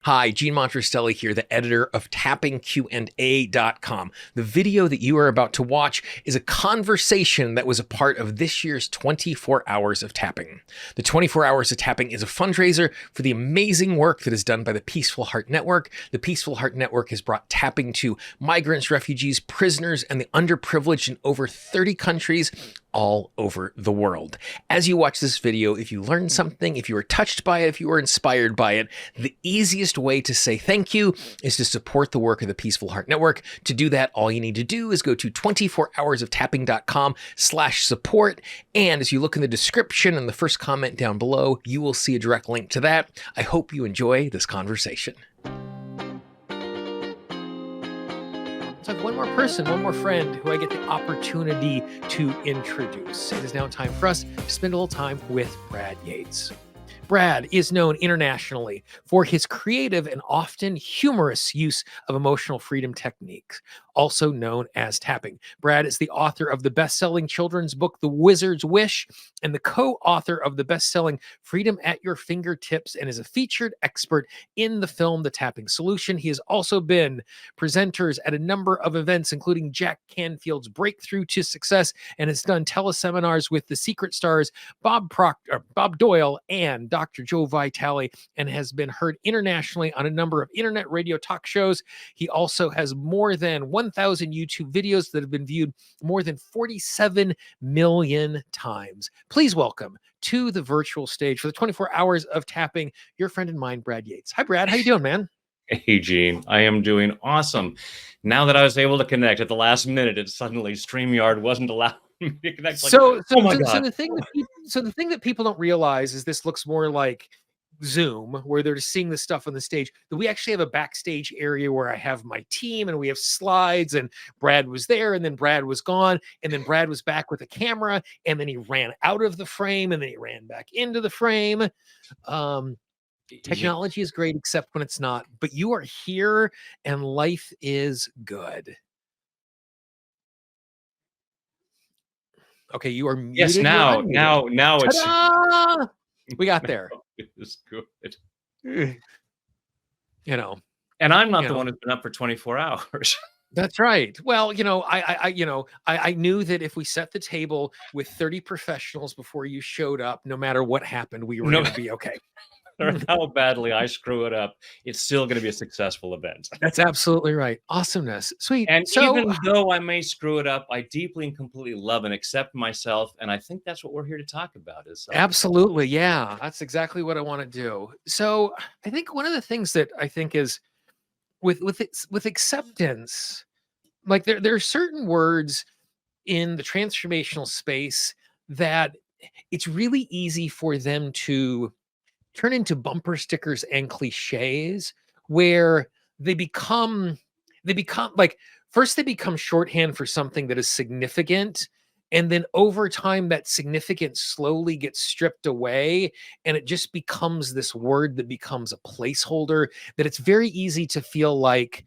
Hi, Gene Monterastelli here, the editor of tappingqa.com. The video that you are about to watch is a conversation that was a part of this year's 24 Hours of Tapping. The 24 Hours of Tapping is a fundraiser for the amazing work that is done by the Peaceful Heart Network. The Peaceful Heart Network has brought tapping to migrants, refugees, prisoners, and the underprivileged in over 30 countries all over the world. As you watch this video, if you learned something, if you were touched by it, if you were inspired by it, the easiest way to say thank you is to support the work of the Peaceful Heart Network. To do that, all you need to do is go to 24hoursoftapping.com/support. And as you look in the description and the first comment down below, you will see a direct link to that. I hope you enjoy this conversation. So I have one more person, one more friend who I get the opportunity to introduce. It is now time for us to spend a little time with Brad Yates. Brad is known internationally for his creative and often humorous use of emotional freedom techniques, also known as tapping. Brad is the author of the best-selling children's book, The Wizard's Wish, and the co-author of the best-selling Freedom at Your Fingertips, and is a featured expert in the film The Tapping Solution. He has also been presenters at a number of events, including Jack Canfield's Breakthrough to Success, and has done teleseminars with the secret stars Bob Doyle and Dr. Joe Vitale, and has been heard internationally on a number of internet radio talk shows. He also has more than 1,000 YouTube videos that have been viewed more than 47 million times. Please welcome to the virtual stage for the 24 Hours of Tapping, your friend and mine, Brad Yates. Hi, Brad. How you doing, man? Hey, Gene. I am doing awesome. Now that I was able to connect at the last minute, it suddenly StreamYard wasn't allowing me to connect. Like, So oh my God. the thing that people don't realize is this looks more like Zoom, where they're just seeing the stuff on the stage. That we actually have a backstage area where I have my team and we have slides, and Brad was there, and then Brad was gone, and then Brad was back with a camera, and then he ran out of the frame, and then he ran back into the frame. Technology is great, except when it's not. But you are here, and life is good. Okay, you are muted. Yes, now it's. Ta-da! We got there. It's good. You know, and I'm not the one who's been up for 24 hours. That's right. Well, I knew that if we set the table with 30 professionals before you showed up, no matter what happened, we were going to be okay. Or how badly I screw it up, it's still going to be a successful event. That's absolutely right. Awesomeness. Sweet. And even though I may screw it up, I deeply and completely love and accept myself. And I think that's what we're here to talk about. Absolutely. Yeah, that's exactly what I want to do. So I think one of the things that I think is with acceptance, like there are certain words in the transformational space that it's really easy for them to turn into bumper stickers and cliches, where they become like, first they become shorthand for something that is significant, and then over time that significance slowly gets stripped away, and it just becomes this word that becomes a placeholder, that it's very easy to feel like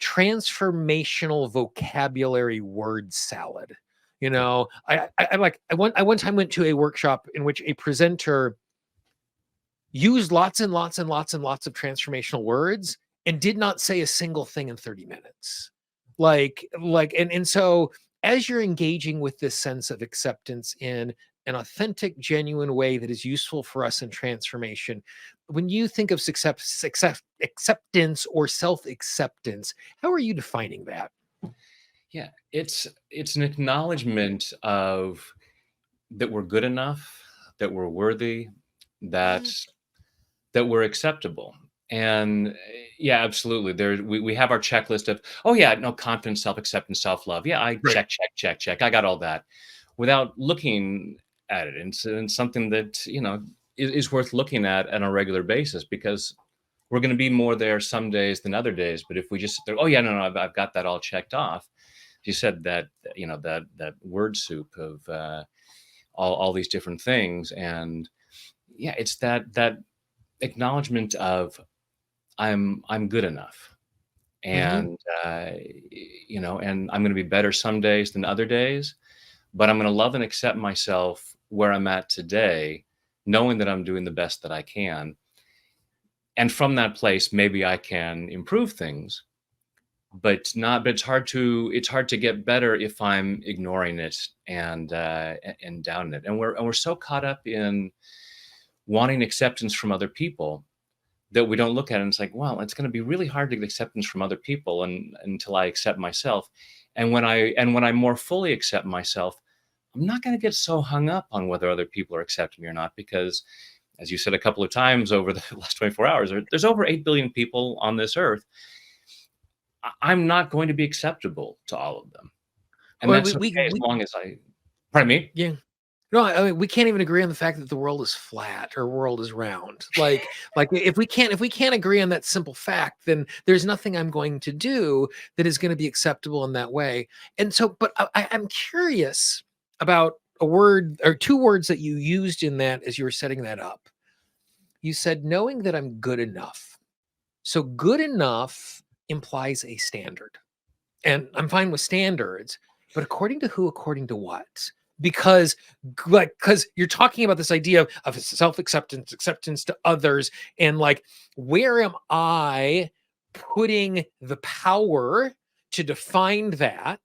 transformational vocabulary word salad. I one time went to a workshop in which a presenter used lots and lots and lots and lots of transformational words and did not say a single thing in 30 minutes. And so as you're engaging with this sense of acceptance in an authentic, genuine way that is useful for us in transformation, when you think of acceptance or self-acceptance, how are you defining that? Yeah, it's an acknowledgement of that we're good enough, that we're worthy, that we're acceptable. And yeah, absolutely. We have our checklist of, oh yeah, no, confidence, self-acceptance, self-love. Yeah, I check. I got all that without looking at it. And something that, is worth looking at on a regular basis, because we're going to be more there some days than other days. But if we just sit there, oh yeah, no, I've got that all checked off. You said that, that word soup of all these different things. And yeah, it's that acknowledgement of I'm good enough, and and I'm going to be better some days than other days, but I'm going to love and accept myself where I'm at today, knowing that I'm doing the best that I can. And from that place, maybe I can improve things, but it's hard to get better if I'm ignoring it and doubting it. And we're so caught up in wanting acceptance from other people that we don't look at it and it's like, well, it's going to be really hard to get acceptance from other people until I accept myself. And when I more fully accept myself, I'm not going to get so hung up on whether other people are accepting me or not, because as you said a couple of times over the last 24 hours, there's over 8 billion people on this earth. I'm not going to be acceptable to all of them. And Well, that's okay as long as pardon me? yeah. No, I mean, we can't even agree on the fact that the world is flat or world is round. Like if we can't agree on that simple fact, then there's nothing I'm going to do that is going to be acceptable in that way. And so, but I'm curious about a word or two words that you used in that as you were setting that up. You said knowing that I'm good enough. So good enough implies a standard. And I'm fine with standards, but according to who, according to what? Because because you're talking about this idea of self-acceptance, acceptance to others, and like, where am I putting the power to define that?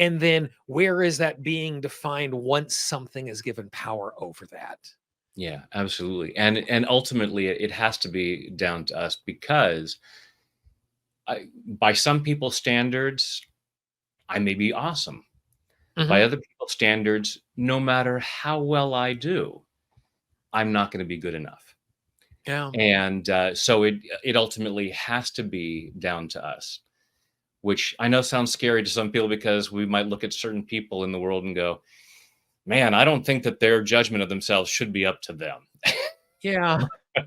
And then where is that being defined once something is given power over that? Yeah, absolutely. And ultimately it has to be down to us, because by some people's standards, I may be awesome. By Mhm. other people's standards, no matter how well I do, I'm not going to be good enough. Yeah. And so it ultimately has to be down to us, which I know sounds scary to some people, because we might look at certain people in the world and go, man, I don't think that their judgment of themselves should be up to them. Yeah.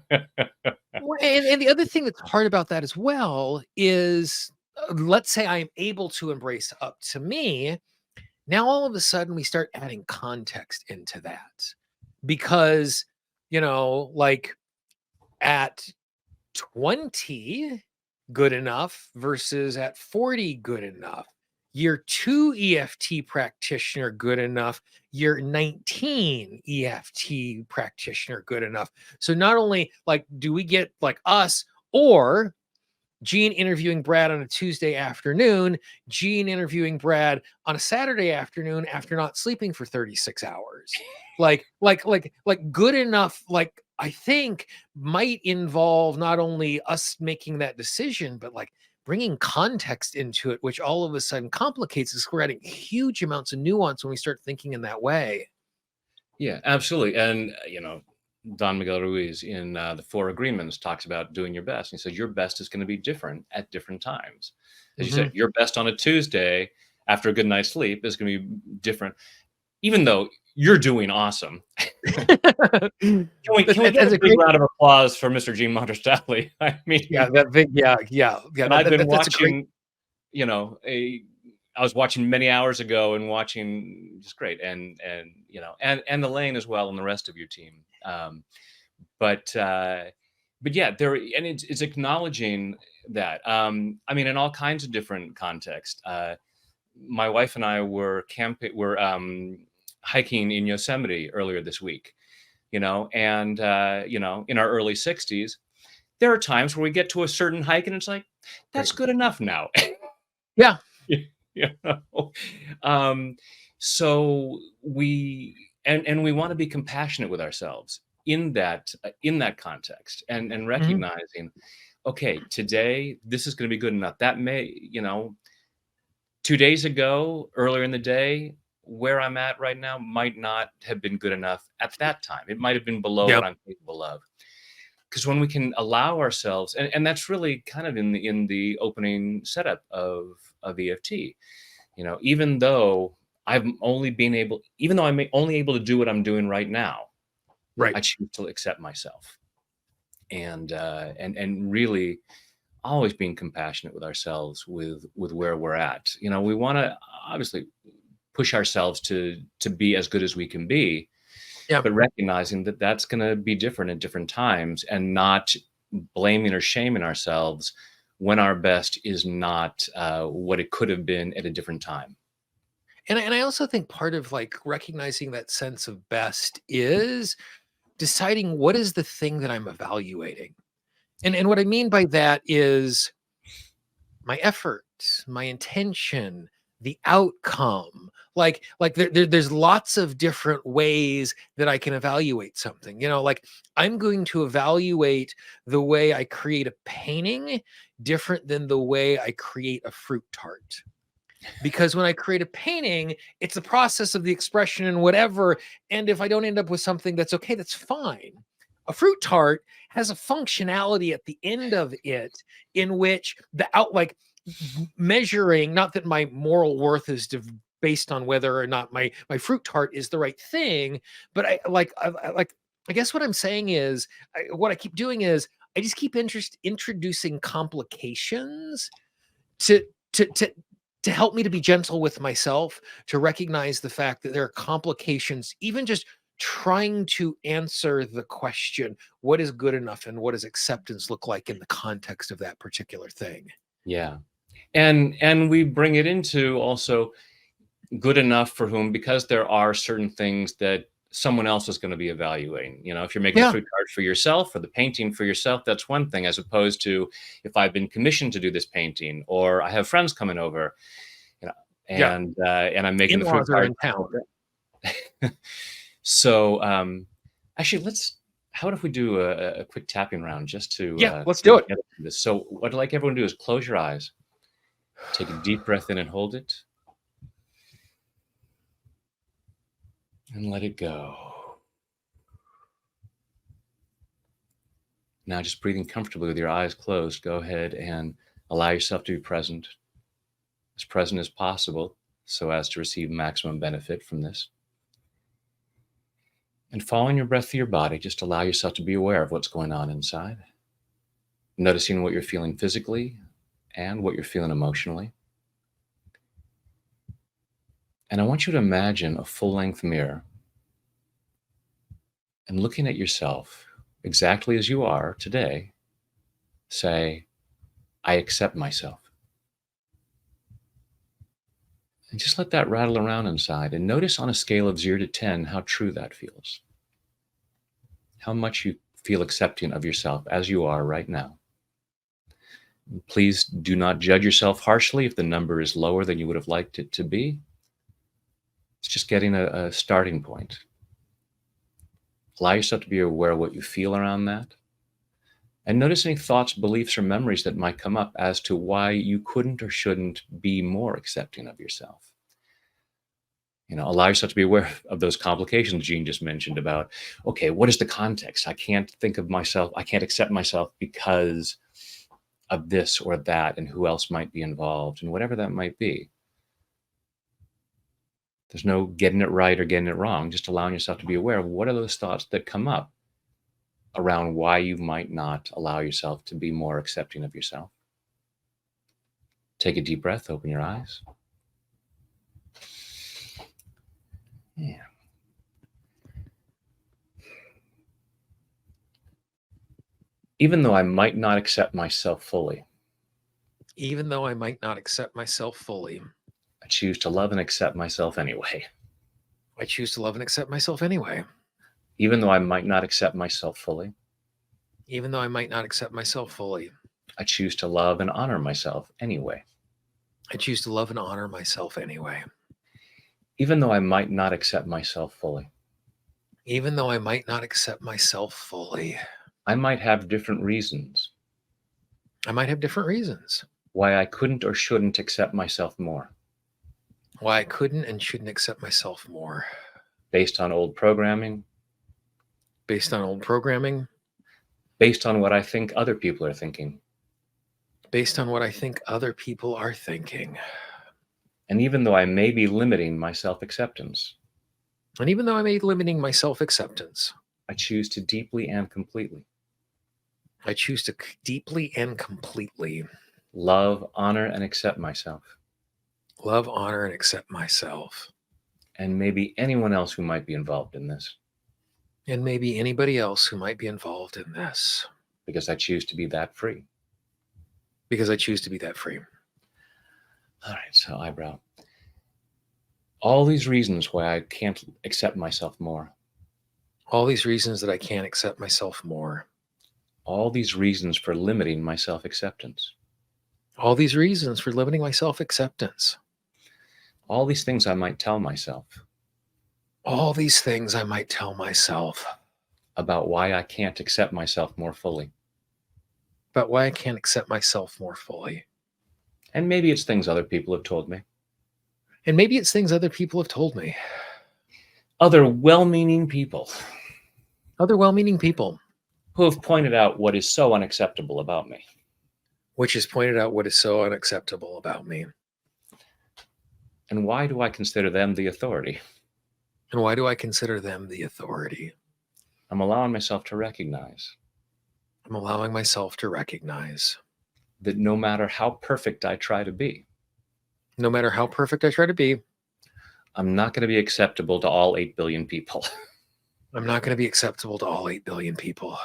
Well, and the other thing that's hard about that as well is, let's say I'm able to embrace up to me. Now, all of a sudden, we start adding context into that because, like at 20, good enough versus at 40, good enough. Year 2 EFT practitioner, good enough. Year 19 EFT practitioner, good enough. So not only like do we get like us, or Gene interviewing Brad on a Tuesday afternoon, Gene interviewing Brad on a Saturday afternoon after not sleeping for 36 hours. Like good enough, like I think might involve not only us making that decision, but like bringing context into it, which all of a sudden complicates us. We're adding huge amounts of nuance when we start thinking in that way. Yeah, absolutely. And, Don Miguel Ruiz in The Four Agreements talks about doing your best. He says your best is going to be different at different times. As you said, Mhm. your best on a Tuesday after a good night's sleep is going to be different, even though you're doing awesome. Can we get That's a a big great, round of applause for Mr. Gene Monterastelli? I yeah, mean, that big, yeah. and I've been That's a great. watching, you know, a I was watching many hours ago and watching just great, and Elaine as well, and the rest of your team. But yeah, it's acknowledging that. I mean, in all kinds of different contexts. My wife and I were hiking in Yosemite earlier this week. And in our early 60s, there are times where we get to a certain hike and it's like, that's Great. good enough now. Yeah. you know? Um, so we want to be compassionate with ourselves in that context, and Mhm. recognizing, okay, today this is going to be good enough. That may, 2 days ago, earlier in the day, where I'm at right now might not have been good enough at that time. It might have been below Yeah. what I'm capable of. Because when we can allow ourselves, and that's really kind of in the opening setup of EFT, even though I'm only able to do what I'm doing right now, Right. I choose to accept myself, and really always being compassionate with ourselves, with where we're at. We want to obviously push ourselves to be as good as we can be, Yeah. but recognizing that that's going to be different at different times, and not blaming or shaming ourselves when our best is not what it could have been at a different time. And I also think part of like recognizing that sense of best is deciding what is the thing that I'm evaluating. And what I mean by that is my effort, my intention, the outcome. There's lots of different ways that I can evaluate something. Like I'm going to evaluate the way I create a painting different than the way I create a fruit tart. Because when I create a painting, it's the process of the expression and whatever. And if I don't end up with something that's okay, that's fine. A fruit tart has a functionality at the end of it in which like measuring, not that my moral worth is based on whether or not my fruit tart is the right thing, but I guess what I'm saying is what I keep doing is I just keep introducing complications to to to to help me to be gentle with myself, to recognize the fact that there are complications, even just trying to answer the question, what is good enough and what does acceptance look like in the context of that particular thing? Yeah. And we bring it into also good enough for whom, because there are certain things that someone else is going to be evaluating. If you're making the Yeah. fruit tart for yourself or the painting for yourself, that's one thing, as opposed to if I've been commissioned to do this painting or I have friends coming over, you know, Yeah. and I'm making the fruit In-laws are tart. in town. So actually, how about if we do a quick tapping round just to Yeah, let's do it. get through this. So what I'd like everyone to do is close your eyes, take a deep breath in and hold it, and let it go. Now, just breathing comfortably with your eyes closed, go ahead and allow yourself to be present as possible, so as to receive maximum benefit from this. And following your breath through your body, just allow yourself to be aware of what's going on inside, noticing what you're feeling physically and what you're feeling emotionally. And I want you to imagine a full-length mirror and looking at yourself exactly as you are today, say, I accept myself. And just let that rattle around inside and notice on a scale of 0 to 10 how true that feels. How much you feel accepting of yourself as you are right now. Please do not judge yourself harshly if the number is lower than you would have liked it to be. It's just getting a starting point. Allow yourself to be aware of what you feel around that. And notice any thoughts, beliefs, or memories that might come up as to why you couldn't or shouldn't be more accepting of yourself. Allow yourself to be aware of those complications Gene just mentioned about, okay, what is the context? I can't think of myself, I can't accept myself because of this or that, and who else might be involved, and whatever that might be. There's no getting it right or getting it wrong, just allowing yourself to be aware of what are those thoughts that come up around why you might not allow yourself to be more accepting of yourself. Take a deep breath, open your eyes. Yeah. Even though I might not accept myself fully, Even though I might not accept myself fully, I choose to love and accept myself anyway. I choose to love and accept myself anyway. Even though I might not accept myself fully, Even though I might not accept myself fully, I choose to love and honor myself anyway. I choose to love and honor myself anyway. Even though I might not accept myself fully, Even though I might not accept myself fully, I might have different reasons I might have different reasons why I couldn't or shouldn't accept myself more, why I couldn't and shouldn't accept myself more, based on old programming, based on old programming, based on what I think other people are thinking, based on what I think other people are thinking. and even though I may be limiting my self-acceptance, And even though I may be limiting my self-acceptance, I choose to deeply and completely I choose to deeply and completely love, honor, and accept myself, love, honor, and accept myself. and maybe anyone else who might be involved in this, And maybe anybody else who might be involved in this, because I choose to be that free. because I choose to be that free. All right, so eyebrow. All these reasons why I can't accept myself more, All these reasons that I can't accept myself more, all these reasons for limiting my self acceptance, All these reasons for limiting my self acceptance. all these things I might tell myself All these things I might tell myself about why I can't accept myself more fully. about why I can't accept myself more fully. And maybe it's things other people have told me, And maybe it's things other people have told me, other well meaning people other well meaning people, who have pointed out what is so unacceptable about me. which has pointed out what is so unacceptable about me. And why do I consider them the authority? And why do I consider them the authority? I'm allowing myself to recognize I'm allowing myself to recognize that no matter how perfect I try to be, no matter how perfect I try to be, I'm not going to be acceptable to all 8 billion people. I'm not going to be acceptable to all 8 billion people.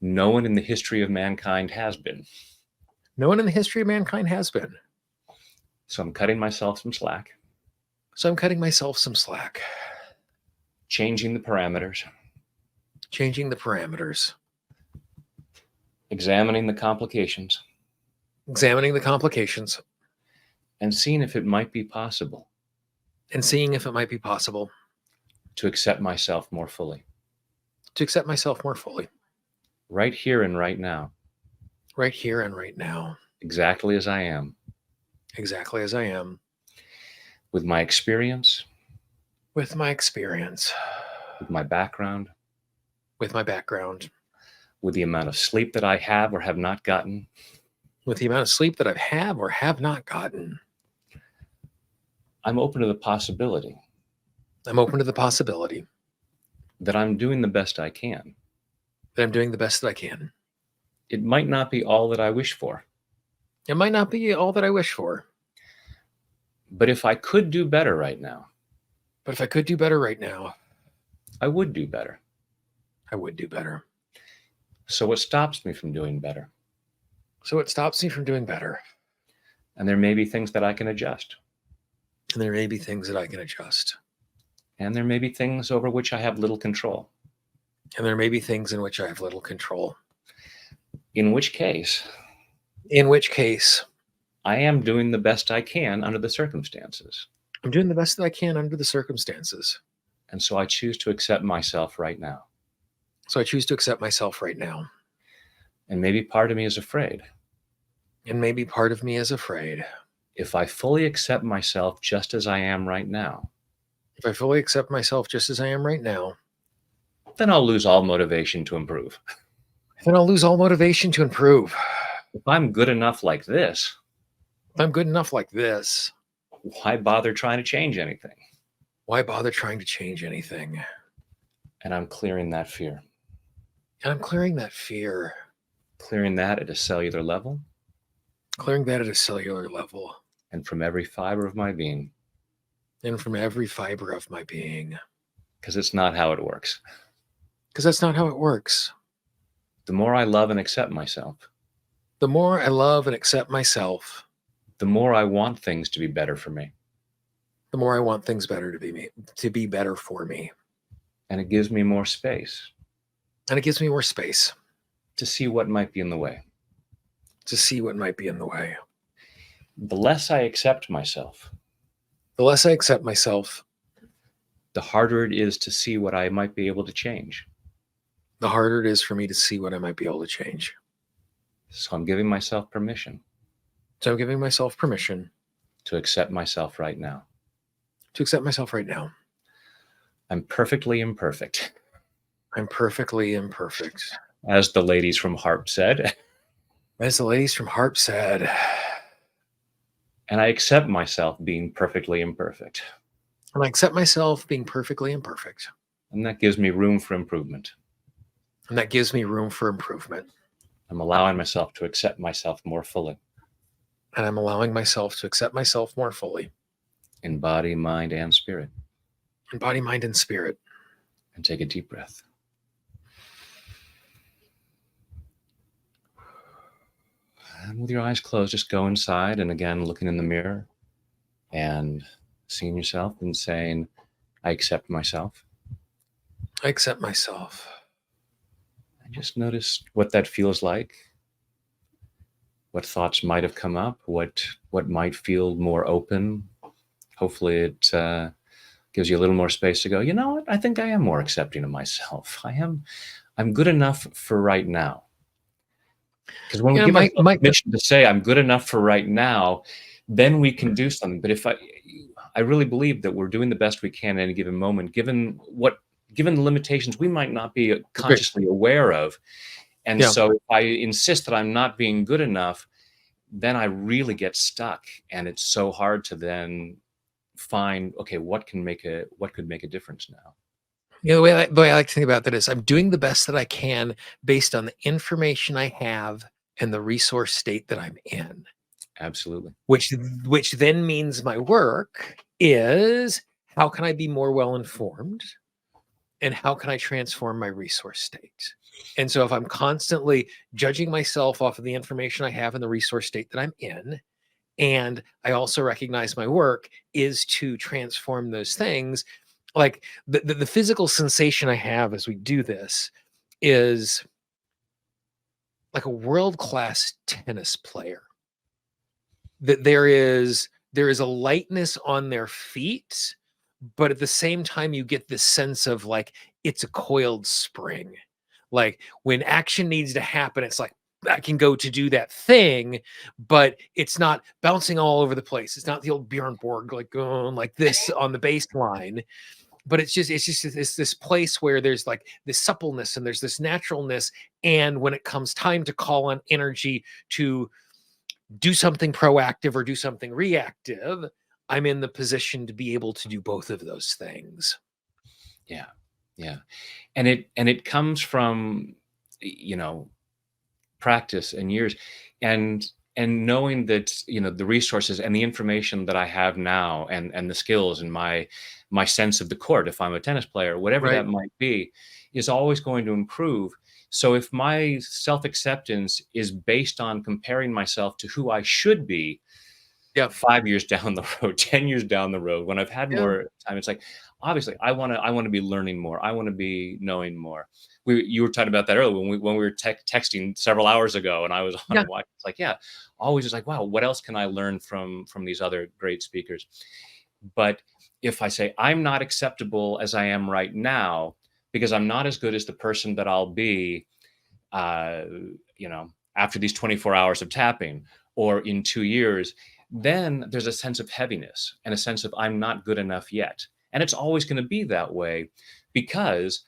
No one in the history of mankind has been. No one in the history of mankind has been. So I'm cutting myself some slack, So I'm cutting myself some slack, changing the parameters, changing the parameters, examining the complications, examining the complications, and seeing if it might be possible and seeing if it might be possible to accept myself more fully, to accept myself more fully, right here and right now, right here and right now, exactly as I am, exactly as I am, with my experience, with my experience, with my background, with my background, with the amount of sleep that I have or have not gotten, with the amount of sleep that I have or have not gotten. I'm open to the possibility I'm open to the possibility that I'm doing the best I can. that I'm doing the best that I can. It might not be all that I wish for, It might not be all that I wish for, but if I could do better right now, but if I could do better right now, I would do better. I would do better. So what stops me from doing better? So it stops me from doing better. And there may be things that I can adjust. And there may be things that I can adjust. And there may be things over which I have little control. And there may be things in which I have little control. In which case, I am doing the best I can under the circumstances. I'm doing the best that I can under the circumstances. And so I choose to accept myself right now. So I choose to accept myself right now. And maybe part of me is afraid. And maybe part of me is afraid. If I fully accept myself just as I am right now, If I fully accept myself just as I am right now, then I'll lose all motivation to improve. then I'll lose all motivation to improve. If I'm good enough like this, If I'm good enough like this, why bother trying to change anything? why bother trying to change anything? And I'm clearing that fear. And I'm clearing that fear, Clearing that at a cellular level clearing that at a cellular level, and from every fiber of my being, and from every fiber of my being. because it's not how it works. Because that's not how it works. The more I love and accept myself, The more I love and accept myself, the more I want things to be better for me. the more I want things to be better for me. And it gives me more space And it gives me more space to see what might be in the way. to see what might be in the way. The less I accept myself, The less I accept myself, the harder it is to see what I might be able to change. the harder it is for me to see what I might be able to change. So I'm giving myself permission So I'm giving myself permission to accept myself right now. to accept myself right now. I'm perfectly imperfect, I'm perfectly imperfect. as the ladies from Harp said, As the ladies from Harp said, and I accept myself being perfectly imperfect. and I accept myself being perfectly imperfect. And that gives me room for improvement. And that gives me room for improvement. I'm allowing myself to accept myself more fully And I'm allowing myself to accept myself more fully in body, mind, and spirit. in body, mind, and spirit. And take a deep breath. And with your eyes closed, just go inside and again, looking in the mirror and seeing yourself and saying, I accept myself. I accept myself. And Just notice what that feels like, what thoughts might have come up, what might feel more open. Hopefully, it gives you a little more space to go, you know what? I think I am more accepting of myself. I'm good enough for right now. Because when we You know, give ourselves my permission to say, I'm good enough for right now, then we can do something. But if I really believe that we're doing the best we can at any given moment, given the limitations we might not be great. consciously aware of. And Yeah. so if I insist that I'm not being good enough, then I really get stuck. And it's so hard to then find, okay, what could make a difference now? The way I like to think about that is I'm doing the best that I can based on the information I have and the resource state that I'm in, Absolutely. which which then means my work is how can I be more well informed and how can I transform my resource state? And so if I'm constantly judging myself off of the information I have and the resource state that I'm in, and I also recognize my work is to transform those things, like the physical sensation I have as we do this is like a world-class tennis player. That there is a lightness on their feet, but at the same time you get this sense of like it's a coiled spring. Like when action needs to happen, it's like I can go to do that thing, but it's not bouncing all over the place. It's not the old Bjorn Borg like going like this on the baseline, but it's this place where there's like this suppleness and there's this naturalness. And when it comes time to call on energy to do something proactive or do something reactive, I'm in the position to be able to do both of those things. Yeah. Yeah. And it comes from, you know, practice and years, and knowing that, the resources and the information that I have now, and the skills and my sense of the court, if I'm a tennis player, whatever Right. that might be, is always going to improve. So if my self-acceptance is based on comparing myself to who I should be Yeah. 5 years down the road, 10 years down the road, when I've had Yeah. more time, it's like, obviously, I wanna be learning more. I wanna be knowing more. You were talking about that earlier when we were texting several hours ago, and I was on a Yeah. watch. It's like, yeah, always just like, wow, what else can I learn from these other great speakers? But if I say I'm not acceptable as I am right now, because I'm not as good as the person that I'll be, uh, after these 24 hours of tapping, or in 2 years, then there's a sense of heaviness and a sense of I'm not good enough yet. And it's always going to be that way, because,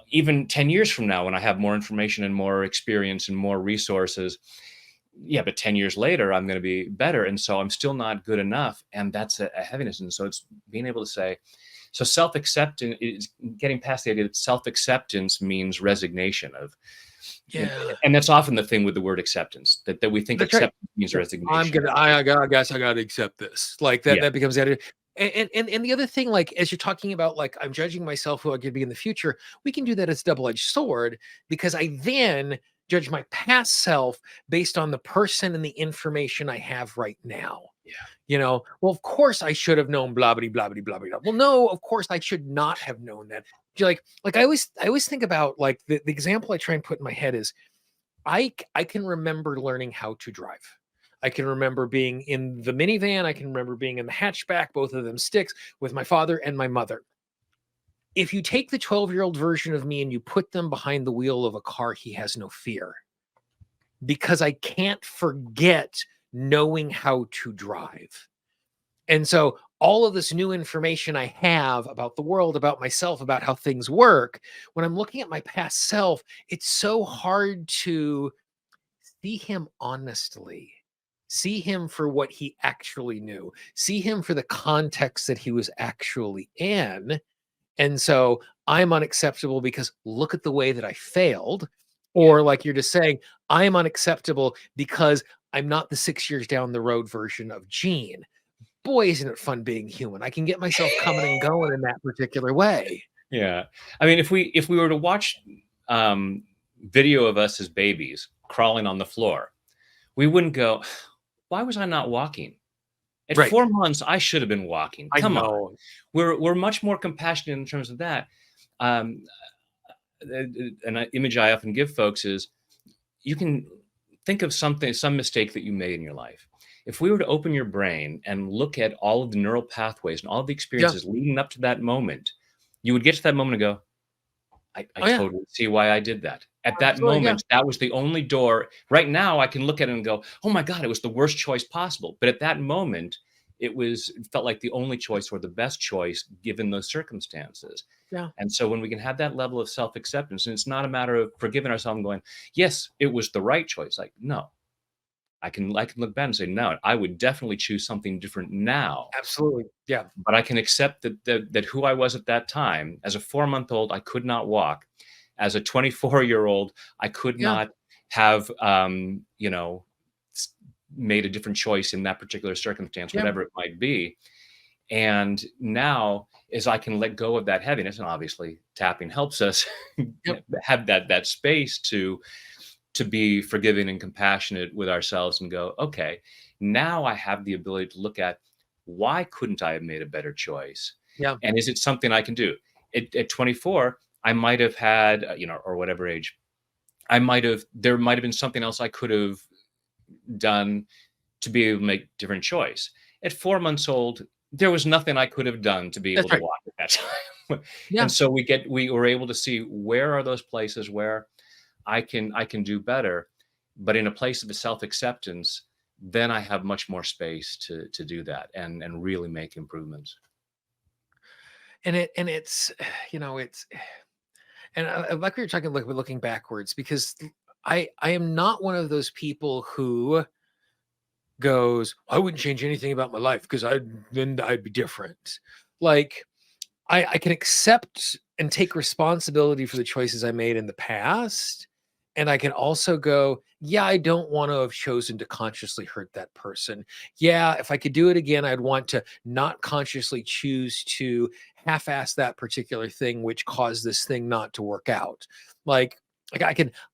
even 10 years from now, when I have more information and more experience and more resources, yeah, but 10 years later, I'm going to be better. And so I'm still not good enough. And that's a heaviness. And so it's being able to say, so self-acceptance is getting past the idea that self-acceptance means resignation of, Yeah. and that's often the thing with the word acceptance, that we think That's right. acceptance means Yeah. I'm resignation. gonna I guess I gotta accept this. Like that Yeah. that becomes the attitude. And the other thing, like as you're talking about, like I'm judging myself who I could be in the future, we can do that as a double-edged sword because I then judge my past self based on the person and the information I have right now. Yeah. Well, of course I should have known blah blah blah blah blah blah. Well, no, of course I should not have known that. Like I always think about like the example I try and put in my head is I can remember learning how to drive. I can remember being in the minivan. I can remember being in the hatchback, both of them sticks, with my father and my mother. If you take the 12-year-old version of me and you put them behind the wheel of a car, he has no fear because I can't forget knowing how to drive. And so all of this new information I have about the world, about myself, about how things work, when I'm looking at my past self, it's so hard to see him honestly, see him for what he actually knew, see him for the context that he was actually in. And so I'm unacceptable because look at the way that I failed. Yeah. Or, like you're just saying, I'm unacceptable because I'm not the 6 years down the road version of Gene. Boy, isn't it fun being human. I can get myself coming and going in that particular way. Yeah. I mean, if we were to watch video of us as babies crawling on the floor, we wouldn't go, why was I not walking? At Right. 4 months, I should have been walking. I Come on. know. We're much more compassionate in terms of that. Um, an image I often give folks is you can think of something, some mistake that you made in your life. If we were to open your brain and look at all of the neural pathways and all the Yeah. experiences leading up to that moment, you would get to that moment and go, I Oh, yeah. totally see why I did that. At that Absolutely. Yeah. moment, that was the only door. Right now, I can look at it and go, "Oh my god, it was the worst choice possible." But at that moment, it felt like the only choice or the best choice given those circumstances. Yeah. And so when we can have that level of self-acceptance, and it's not a matter of forgiving ourselves and going, "Yes, it was the right choice." Like, no, I can look back and say, "No, I would definitely choose something different now." Absolutely. Yeah. But I can accept that who I was at that time, as a 4-month-old, I could not walk. As a 24-year-old, I could Yeah. not have, s made a different choice in that particular circumstance, Yeah. whatever it might be. And now, as I can let go of that heaviness, and obviously tapping helps us Yep. have that space to be forgiving and compassionate with ourselves and go, okay, now I have the ability to look at why couldn't I have made a better choice? Yeah. And is it something I can do? At 24, I might have had, or whatever age, there might have been something else I could have done to be able to make a different choice. At 4 months old, there was nothing I could have done to be able That's to right. walk at that time. And Yeah. so we were able to see where are those places where I can do better, but in a place of self-acceptance, then I have much more space to do that and really make improvements. And it's it's and I like we were talking like we're looking backwards because I am not one of those people who goes, I wouldn't change anything about my life because I'd be different. Like I can accept and take responsibility for the choices I made in the past. And I can also go, yeah, I don't want to have chosen to consciously hurt that person. Yeah, if I could do it again, I'd want to not consciously choose to half-ass that particular thing, which caused this thing not to work out. Like, like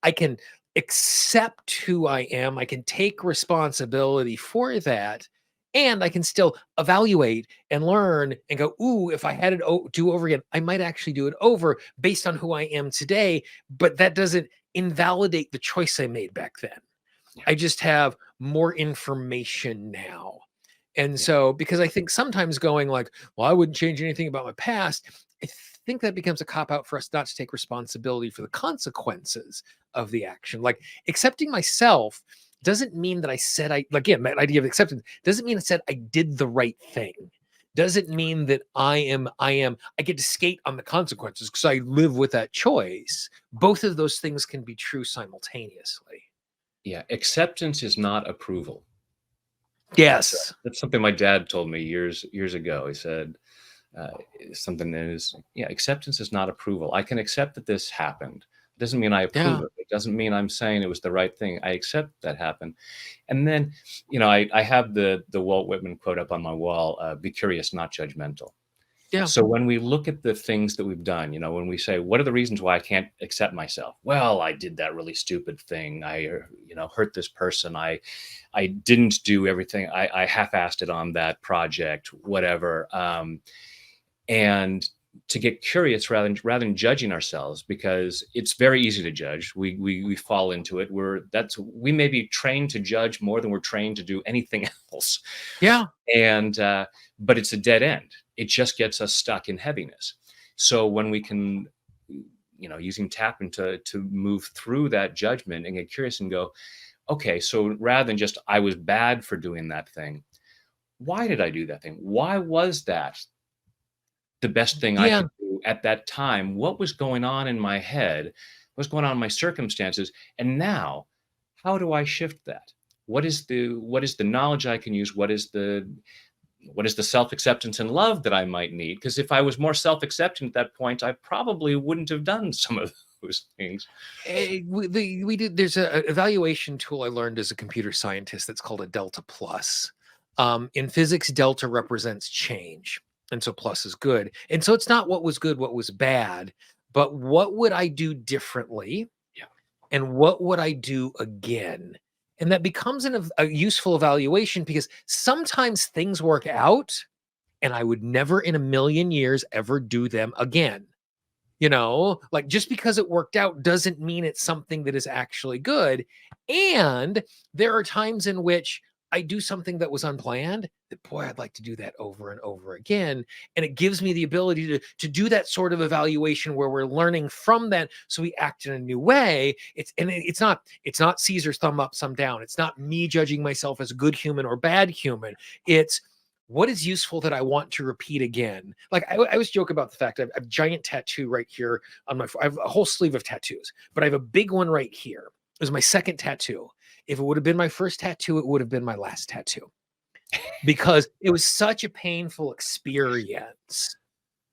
I can accept who I am. I can take responsibility for that. And I can still evaluate and learn and go, ooh, if I had it do over again, I might actually do it over based on who I am today. But that doesn't invalidate the choice I made back then. Yeah, I just have more information now. And yeah, so, because I think sometimes going like, well, I wouldn't change anything about my past, I think that becomes a cop out for us not to take responsibility for the consequences of the action. Like accepting myself doesn't mean that I said again, that idea of acceptance doesn't mean I said I did the right thing. Doesn't mean that I get to skate on the consequences because I live with that choice. Both of those things can be true simultaneously. yeah. Acceptance is not approval. Yes. That's something my dad told me years ago. He said uh, something that is, yeah, acceptance is not approval. I can accept that this happened. It doesn't mean I approve Yeah. it. It doesn't mean I'm saying it was the right thing. I accept that happened. And then, I have the Walt Whitman quote up on my wall: "Be curious, not judgmental." Yeah. So when we look at the things that we've done, when we say, what are the reasons why I can't accept myself? Well, I did that really stupid thing. I, hurt this person. I didn't do everything. I half-assed it on that project, whatever. And to get curious rather than judging ourselves, because it's very easy to judge. We fall into it. We may be trained to judge more than we're trained to do anything else. Yeah. And but it's a dead end. It just gets us stuck in heaviness. So when we can, using tapping to move through that judgment and get curious and go, okay, so rather than just I was bad for doing that thing, why did I do that thing? Why was that the best thing I Yeah. could do at that time? What was going on in my head? What's going on in my circumstances? And now, how do I shift that? What is the knowledge I can use? What is the self-acceptance and love that I might need? Because if I was more self-accepting at that point, I probably wouldn't have done some of those things. We did. There's a evaluation tool I learned as a computer scientist that's called a delta plus. In physics, delta represents change, and so plus is good. And so it's not what was good, what was bad, but what would I do differently, Yeah. and what would I do again? And that becomes a useful evaluation because sometimes things work out, and I would never in a million years ever do them again. Like just because it worked out doesn't mean it's something that is actually good. And there are times in which I do something that was unplanned that, boy, I'd like to do that over and over again. And it gives me the ability to do that sort of evaluation where we're learning from that. So we act in a new way. It's not Caesar's thumb up, thumb down. It's not me judging myself as a good human or bad human. It's what is useful that I want to repeat again. Like I always joke about the fact I have a giant tattoo right here on I have a whole sleeve of tattoos, but I have a big one right here. It was my second tattoo. If it would have been my first tattoo, it would have been my last tattoo because it was such a painful experience,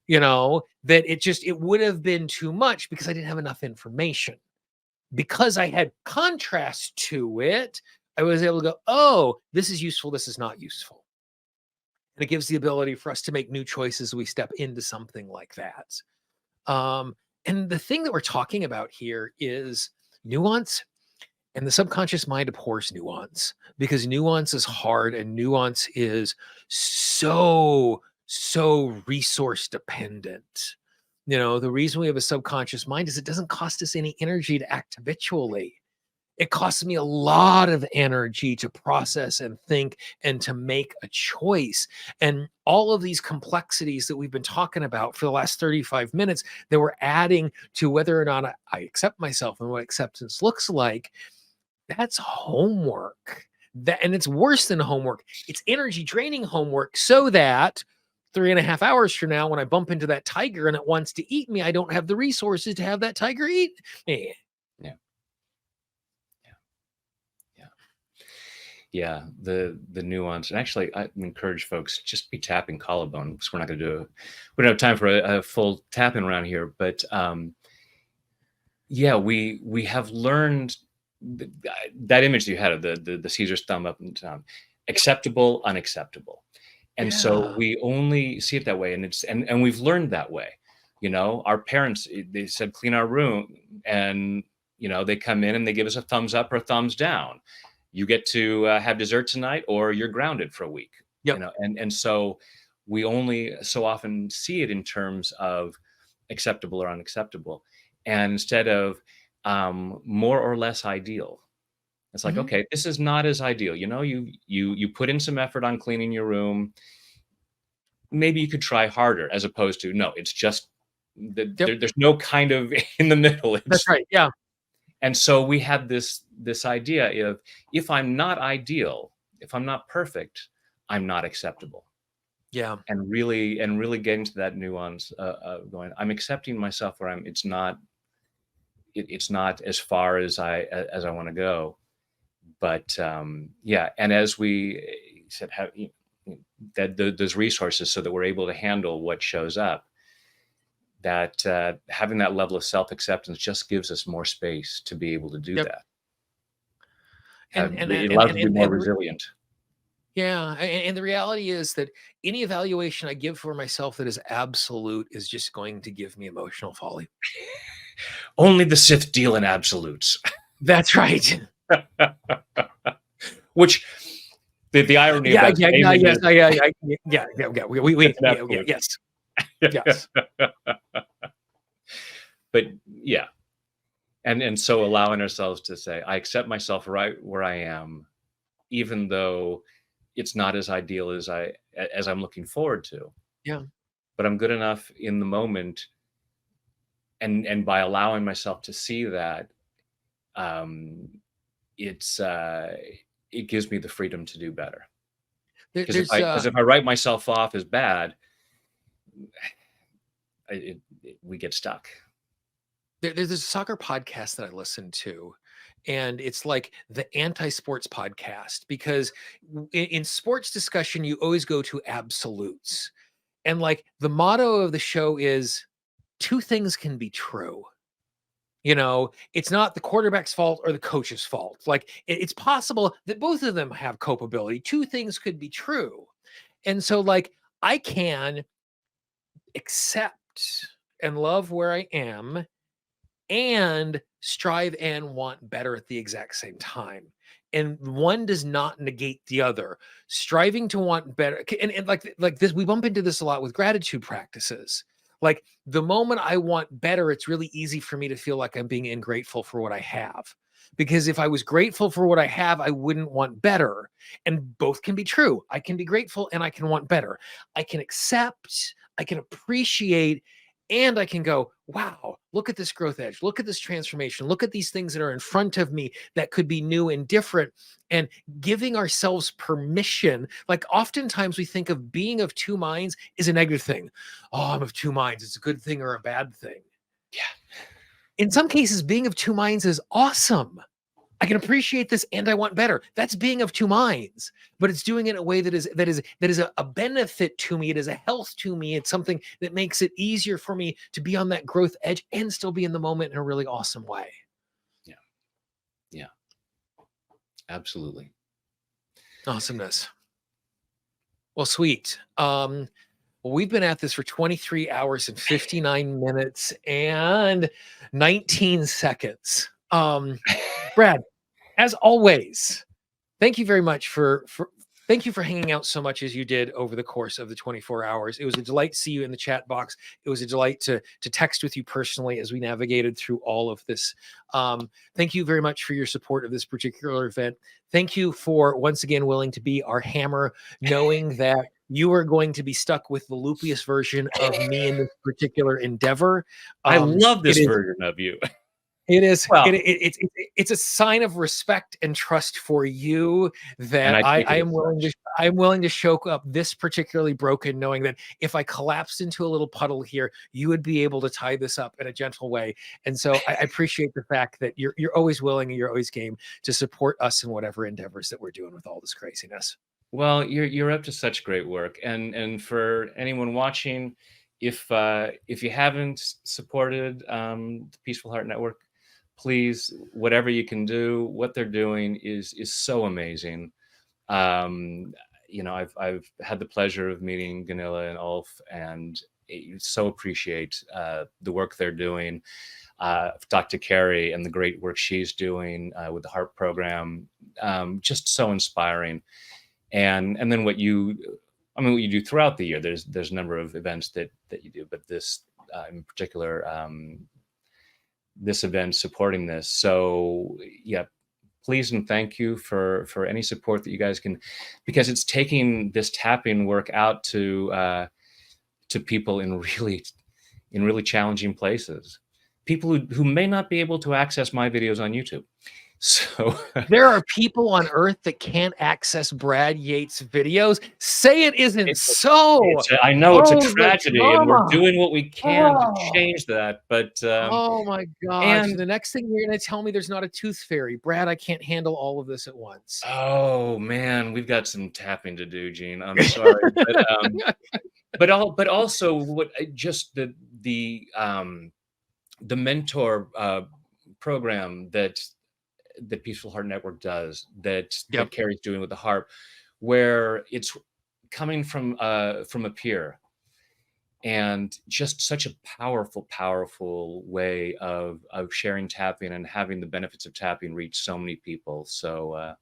that it would have been too much because I didn't have enough information. Because I had contrast to it, I was able to go, oh, this is useful, this is not useful. And it gives the ability for us to make new choices as we step into something like that. And the thing that we're talking about here is nuance. And the subconscious mind abhors nuance because nuance is hard and nuance is so resource dependent. The reason we have a subconscious mind is it doesn't cost us any energy to act habitually. It costs me a lot of energy to process and think and to make a choice. And all of these complexities that we've been talking about for the last 35 minutes that we're adding to whether or not I accept myself and what acceptance looks like, that's homework. And it's worse than homework. It's energy draining homework so that 3.5 hours from now, when I bump into that tiger and it wants to eat me, I don't have the resources to have that tiger eat me. Yeah, the nuance. And actually, I encourage folks just be tapping collarbone because we don't have time for a full tapping around here. But yeah, we have learned that image that you had of the Caesar's thumb up and down, acceptable, unacceptable. And so Yeah. we only see it that way, and we've learned that way. Our parents, they said clean our room, and they come in and they give us a thumbs up or a thumbs down. You get to have dessert tonight or you're grounded for a week. Yep. And so we only so often see it in terms of acceptable or unacceptable, and instead of more or less ideal. It's like, okay, this is not as ideal. You put in some effort on cleaning your room. Maybe you could try harder, as opposed to no, it's just there's no kind of in the middle. That's right. Yeah. And so we have this idea of, if I'm not ideal, if I'm not perfect, I'm not acceptable. Yeah. And really getting to that nuance of going, I'm accepting myself where it's not as far as I want to go. But yeah, and as we said, have those resources so that we're able to handle what shows up. That having that level of self-acceptance just gives us more space to be able to do Yep. that. And It allows us to be more resilient. Yeah. And the reality is that any evaluation I give for myself that is absolute is just going to give me emotional folly. Only the Sith deal in absolutes. That's right. Which the irony of that statement is, yes. Yes. But yeah. And so allowing ourselves to say, I accept myself right where I am, even though it's not as ideal as I'm looking forward to. Yeah. But I'm good enough in the moment. And by allowing myself to see that, it gives me the freedom to do better. Because if I write myself off as bad, we get stuck. There's a soccer podcast that I listen to, and it's like the anti-sports podcast because in sports discussion, you always go to absolutes. And like the motto of the show is two things can be true. It's not the quarterback's fault or the coach's fault. Like it's possible that both of them have culpability. Two things could be true. And so like I can accept and love where I am and strive and want better at the exact same time. And one does not negate the other. Striving to want better, and like this, we bump into this a lot with gratitude practices. Like the moment I want better, it's really easy for me to feel like I'm being ungrateful for what I have. Because if I was grateful for what I have, I wouldn't want better. And both can be true. I can be grateful and I can want better. I can accept, I can appreciate, and I can go, wow, look at this growth edge. Look at this transformation. Look at these things that are in front of me that could be new and different. And giving ourselves permission. Like oftentimes we think of being of two minds is a negative thing. Oh, I'm of two minds. It's a good thing or a bad thing. Yeah. In some cases, being of two minds is awesome. I can appreciate this and I want better. That's being of two minds, but it's doing it in a way that is a benefit to me. It is a health to me. It's something that makes it easier for me to be on that growth edge and still be in the moment in a really awesome way. Yeah. Yeah. Absolutely. Awesomeness. Well, sweet. Well, we've been at this for 23 hours and 59 minutes and 19 seconds. Brad, as always, thank you very much thank you for hanging out so much as you did over the course of the 24 hours. It was a delight to see you in the chat box. It was a delight to text with you personally as we navigated through all of this. Thank you very much for your support of this particular event. Thank you for once again willing to be our hammer, knowing that you are going to be stuck with the loopiest version of me in this particular endeavor. I love this it is version of you. It is. Well, It's a sign of respect and trust for you and that I take I it am as willing to. such. I'm willing to show up this particularly broken, knowing that if I collapsed into a little puddle here, you would be able to tie this up in a gentle way. And so I appreciate the fact that you're always willing and you're always game to support us in whatever endeavors that we're doing with all this craziness. Well, you're up to such great work, and for anyone watching, if you haven't supported the Peaceful Heart Network, please, whatever you can do, what they're doing is so amazing. Um, I've had the pleasure of meeting Gunilla and Ulf, and so appreciate the work they're doing. Dr. Carey and the great work she's doing with the Heart program, just so inspiring. And then what you do throughout the year. There's a number of events that you do, but this in particular. This event supporting this. So yeah, please and thank you for any support that you guys can, because it's taking this tapping work out to people in really challenging places, people who may not be able to access my videos on YouTube. So There are people on earth that can't access Brad Yates videos. Say it isn't so. I know it's a Oh, the tragedy, and we're drama. doing what we can to Oh. change that. But Oh my gosh. and The next thing you're going to tell me there's not a tooth fairy. Brad, I can't handle all of this at once. oh man, we've got some tapping to do, Gene. I'm sorry, but also what just the mentor program that the Peaceful Heart Network does, that Yep. Carrie's doing with the harp, where it's coming from a peer, and just such a powerful way of sharing tapping and having the benefits of tapping reach so many people. So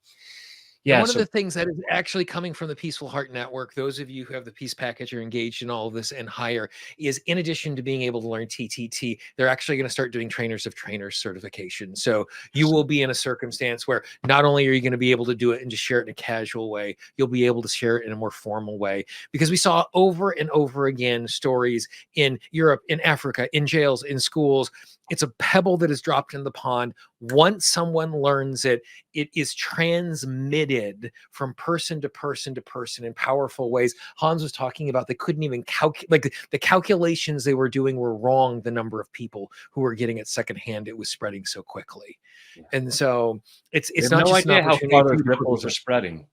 And yeah, one of so the things that is actually coming from the Peaceful Heart Network, those of you who have the Peace Package are engaged in all of this and higher, is in addition to being able to learn TTT, they're actually going to start doing trainers of trainers certification. So you will be in a circumstance where not only are you going to be able to do it and just share it in a casual way, you'll be able to share it in a more formal way. Because we saw over and over again stories in Europe, in Africa, in jails, in schools. It's a pebble that is dropped in the pond. Once someone learns it, it is transmitted from person to person to person in powerful ways. Hans was talking about they couldn't even calculate, like the calculations they were doing were wrong. The number of people who were getting it secondhand, it was spreading so quickly. Yeah. And so it's we have not no just an idea how opportunity far for those you to ripples are spreading.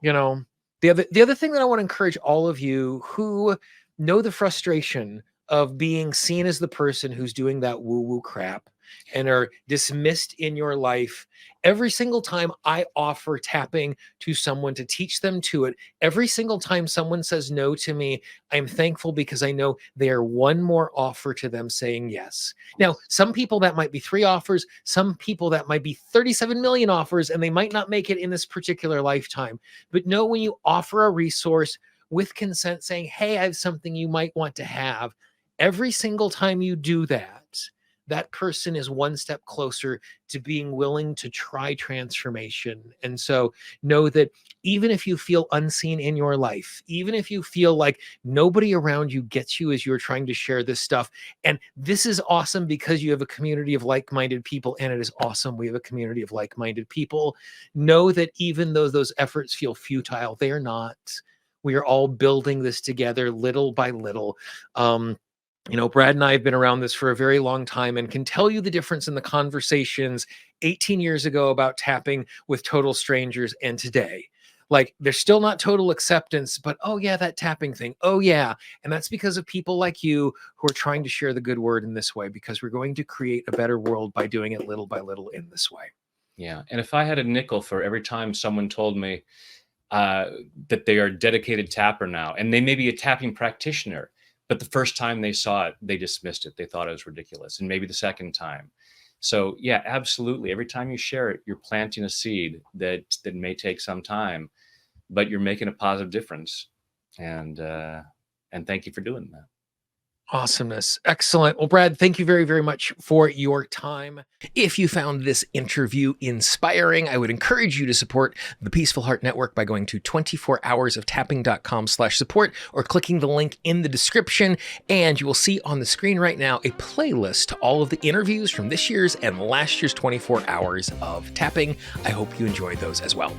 you know, the other thing that I want to encourage all of you who know the frustration of being seen as the person who's doing that woo-woo crap and are dismissed in your life. Every single time I offer tapping to someone to teach them to it, every single time someone says no to me, I'm thankful because I know they are one more offer to them saying yes. Now, some people that might be 3 offers, some people that might be 37 million offers, and they might not make it in this particular lifetime. But know when you offer a resource, with consent saying, hey, I have something you might want to have. Every single time you do that, that person is one step closer to being willing to try transformation. And so know that even if you feel unseen in your life, even if you feel like nobody around you gets you as you're trying to share this stuff, and this is awesome because you have a community of like-minded people, and it is awesome we have a community of like-minded people, know that even though those efforts feel futile, they are not. We are all building this together little by little. Brad and I have been around this for a very long time and can tell you the difference in the conversations 18 years ago about tapping with total strangers and today. Like, there's still not total acceptance, but oh yeah, that tapping thing. Oh yeah. And that's because of people like you who are trying to share the good word in this way, because we're going to create a better world by doing it little by little in this way. Yeah. And if I had a nickel for every time someone told me that they are a dedicated tapper now, and they may be a tapping practitioner, but the first time they saw it, they dismissed it. They thought it was ridiculous. And maybe the second time. So yeah, absolutely. Every time you share it, you're planting a seed that may take some time, but you're making a positive difference. And thank you for doing that. Awesomeness. Excellent. Well, Brad, thank you very, very much for your time. If you found this interview inspiring, I would encourage you to support the Peaceful Heart Network by going to 24hoursoftapping.com/support or clicking the link in the description. And you will see on the screen right now a playlist to all of the interviews from this year's and last year's 24 Hours of Tapping. I hope you enjoyed those as well.